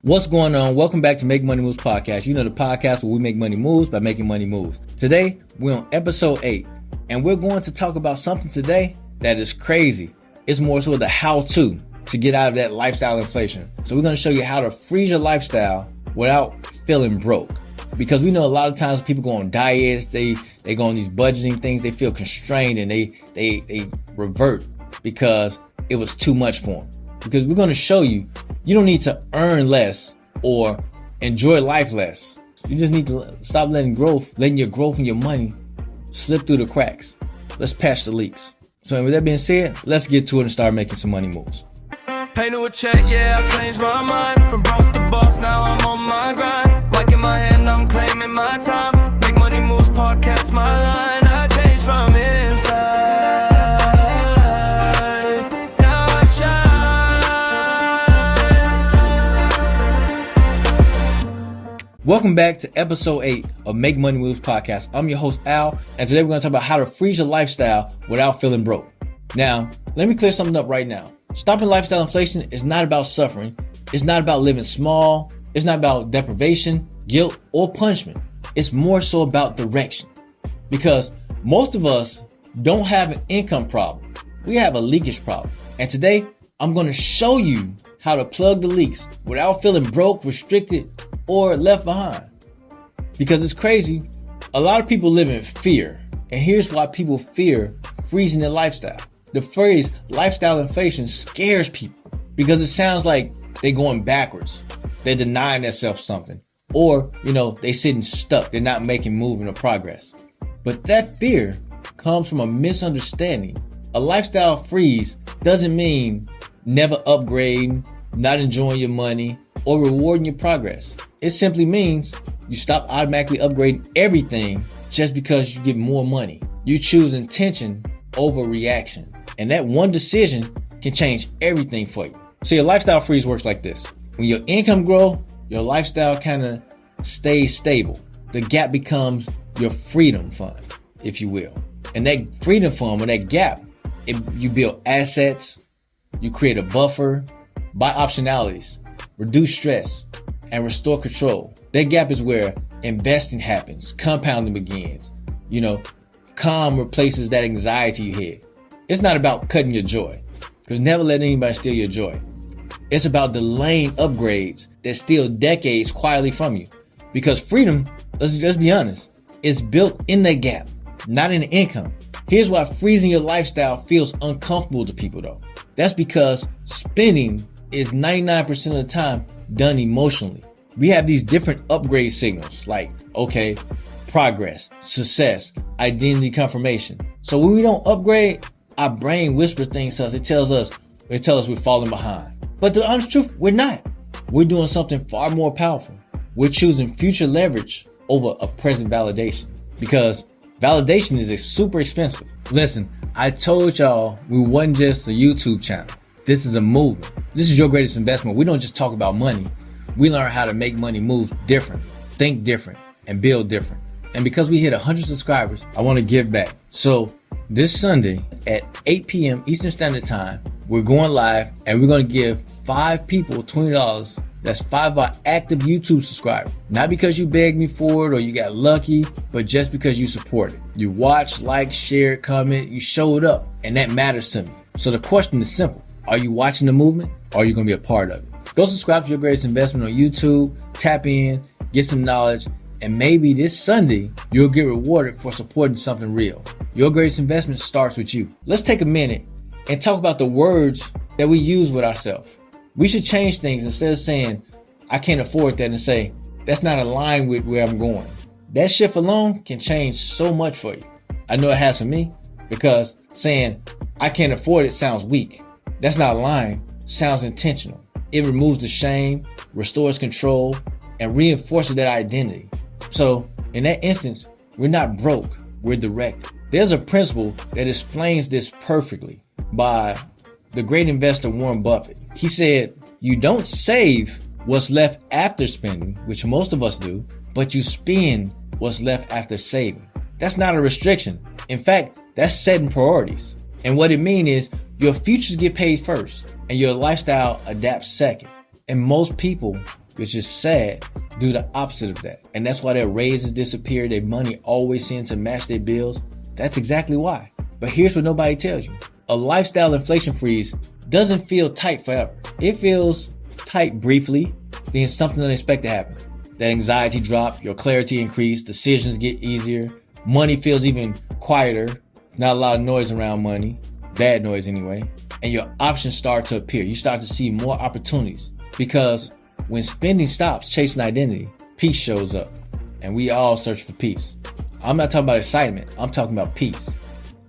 What's going on? Welcome back to Make Money Moves podcast. You know, the podcast where we make money moves by making money moves. Today, we're on episode 8, and we're going to talk about something today that is crazy. It's more so the how-to get out of that lifestyle inflation. So we're going to show you how to freeze your lifestyle without feeling broke. Because we know a lot of times people go on diets, they go on these budgeting things, they feel constrained and they revert because it was too much for them. Because we're going to show you, you don't need to earn less or enjoy life less. You just need to stop letting your growth and your money slip through the cracks. Let's patch the leaks. So with that being said, let's get to it and start making some money moves. Pay to a check, yeah, I changed my mind. From broke to boss, now I'm on my grind. Like in my hand, I'm claiming my time. Make money moves, podcast my line. I changed from inside. Now I shine. Welcome back to episode 8 of Make Money Moves podcast. I'm your host, Al, and today we're going to talk about how to freeze your lifestyle without feeling broke. Now, let me clear something up right now. Stopping lifestyle inflation is not about suffering. It's not about living small. It's not about deprivation, guilt, or punishment. It's more so about direction. Because most of us don't have an income problem. We have a leakage problem. And today, I'm going to show you how to plug the leaks without feeling broke, restricted, or left behind. Because it's crazy. A lot of people live in fear. And here's why people fear freezing their lifestyle. The phrase lifestyle inflation scares people because it sounds like they're going backwards. They're denying themselves something. Or, they sitting stuck. They're not making movement or progress. But that fear comes from a misunderstanding. A lifestyle freeze doesn't mean never upgrading, not enjoying your money, or rewarding your progress. It simply means you stop automatically upgrading everything just because you get more money. You choose intention over reaction. And that one decision can change everything for you. So your lifestyle freeze works like this. When your income grows, your lifestyle kind of stays stable. The gap becomes your freedom fund, if you will. And that freedom fund, or that gap, you build assets, you create a buffer, buy optionalities, reduce stress, and restore control. That gap is where investing happens, compounding begins. Calm replaces that anxiety you had. It's not about cutting your joy, because never let anybody steal your joy. It's about delaying upgrades that steal decades quietly from you. Because freedom, let's be honest, is built in the gap, not in the income. Here's why freezing your lifestyle feels uncomfortable to people though. That's because spending is 99% of the time done emotionally. We have these different upgrade signals like, progress, success, identity confirmation. So when we don't upgrade, our brain whispers things to us. It tells us we're falling behind. But the honest truth, we're not. We're doing something far more powerful. We're choosing future leverage over a present validation, because validation is super expensive. Listen, I told y'all we wasn't just a YouTube channel. This is a movement. This is your greatest investment. We don't just talk about money. We learn how to make money move differently, think different, and build different. And because we hit 100 subscribers, I want to give back. So this Sunday at 8 p.m. Eastern Standard Time, we're going live and we're going to give 5 people $20. That's 5 of our active YouTube subscribers. Not because you begged me for it or you got lucky, but just because you supported. You watched, liked, shared, comment, you showed up, and that matters to me. So the question is simple. Are you watching the movement, or are you going to be a part of it? Go subscribe to Your Greatest Investment on YouTube, tap in, get some knowledge, and maybe this Sunday, you'll get rewarded for supporting something real. Your greatest investment starts with you. Let's take a minute and talk about the words that we use with ourselves. We should change things instead of saying, I can't afford that, and say, that's not aligned with where I'm going. That shift alone can change so much for you. I know it has for me, because saying, I can't afford it sounds weak. That's not lying, sounds intentional. It removes the shame, restores control, and reinforces that identity. So in that instance, we're not broke, we're directed. There's a principle that explains this perfectly by the great investor Warren Buffett. He said, you don't save what's left after spending, which most of us do, but you spend what's left after saving. That's not a restriction. In fact, that's setting priorities. And what it means is your futures get paid first and your lifestyle adapts second. And most people which is sad, do the opposite of that. And that's why their raises disappear, their money always seems to match their bills. That's exactly why. But here's what nobody tells you. A lifestyle inflation freeze doesn't feel tight forever. It feels tight briefly, then something unexpected happens. That anxiety drop, your clarity increase, decisions get easier, money feels even quieter, not a lot of noise around money, bad noise anyway, and your options start to appear. You start to see more opportunities because when spending stops chasing identity, peace shows up, and we all search for peace. I'm not talking about excitement, I'm talking about peace.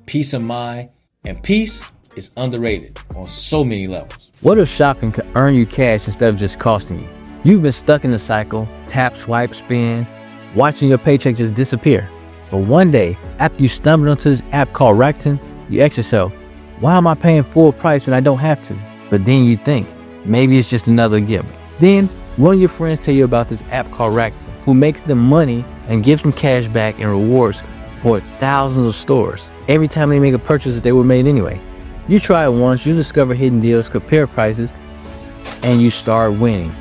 Peace of mind, and peace is underrated on so many levels. What if shopping could earn you cash instead of just costing you? You've been stuck in the cycle, tap, swipe, spend, watching your paycheck just disappear. But one day, after you stumbled onto this app called Rakuten, you ask yourself, why am I paying full price when I don't have to? But then you think, maybe it's just another gimmick. Then one of your friends tell you about this app called Rakuten, who makes them money and gives them cash back and rewards for thousands of stores every time they make a purchase that they were made anyway. You try it once, you discover hidden deals, compare prices, and you start winning.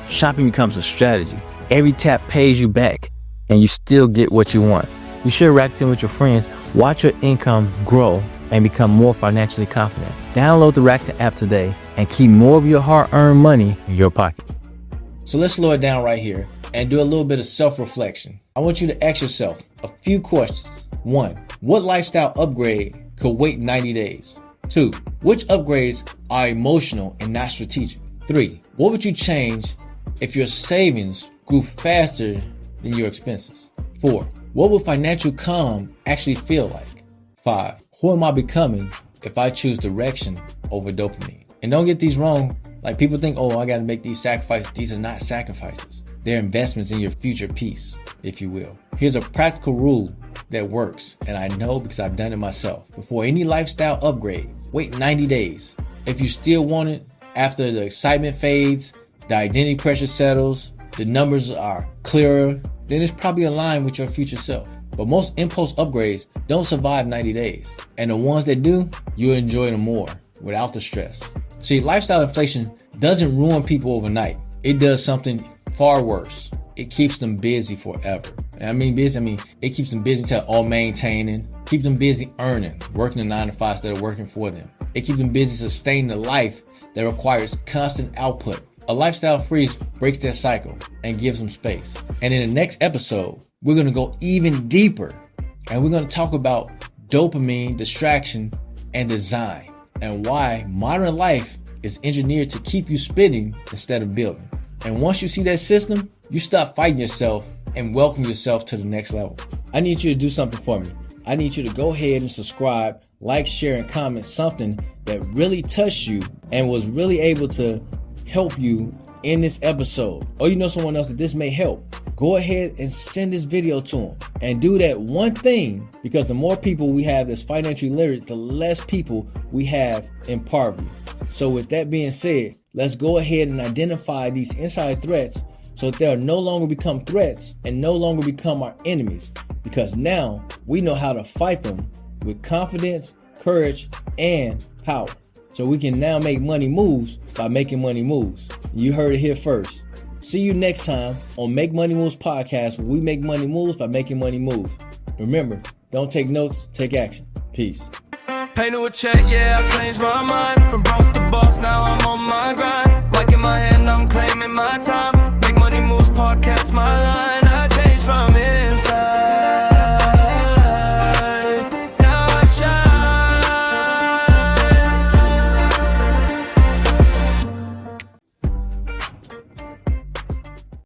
Shopping becomes a strategy. Every tap pays you back, and you still get what you want. You share Rakuten with your friends, watch your income grow, and become more financially confident. Download the Rakuten app today and keep more of your hard-earned money in your pocket. So let's slow it down right here and do a little bit of self-reflection. I want you to ask yourself a few questions. 1. What lifestyle upgrade could wait 90 days? 2. Which upgrades are emotional and not strategic? 3. What would you change if your savings grew faster than your expenses? 4. What would financial calm actually feel like? 5. Who am I becoming if I choose direction over dopamine? And don't get these wrong. Like people think, oh, I got to make these sacrifices. These are not sacrifices. They're investments in your future peace, if you will. Here's a practical rule that works. And I know because I've done it myself. Before any lifestyle upgrade, wait 90 days. If you still want it, after the excitement fades, the identity pressure settles, the numbers are clearer, then it's probably aligned with your future self. But most impulse upgrades don't survive 90 days. And the ones that do, you enjoy them more without the stress. See, lifestyle inflation doesn't ruin people overnight. It does something far worse. It keeps them busy forever. And I mean busy, it keeps them busy until all maintaining, keep them busy earning, working a 9 to 5 instead of working for them. It keeps them busy sustaining a life that requires constant output. A lifestyle freeze breaks their cycle and gives them space. And in the next episode, we're going to go even deeper and we're going to talk about dopamine, distraction, and design, and why modern life is engineered to keep you spending instead of building. And once you see that system, you stop fighting yourself and welcome yourself to the next level. I need you to do something for me. I need you to go ahead and subscribe, like, share, and comment something that really touched you and was really able to help you in this episode. Or you know someone else that this may help. Go ahead and send this video to them and do that one thing, because the more people we have that's financially literate, the less people we have in poverty. So with that being said, let's go ahead and identify these inside threats so that they'll no longer become threats and no longer become our enemies, because now we know how to fight them with confidence, courage, and power. So we can now make money moves by making money moves. You heard it here first. See you next time on Make Money Moves podcast, where we make money moves by making money move. Remember, don't take notes, take action. Peace. Pay to a check, yeah, I changed my mind. From broke to boss, now I'm on my grind. Like in my hand, I'm claiming my time.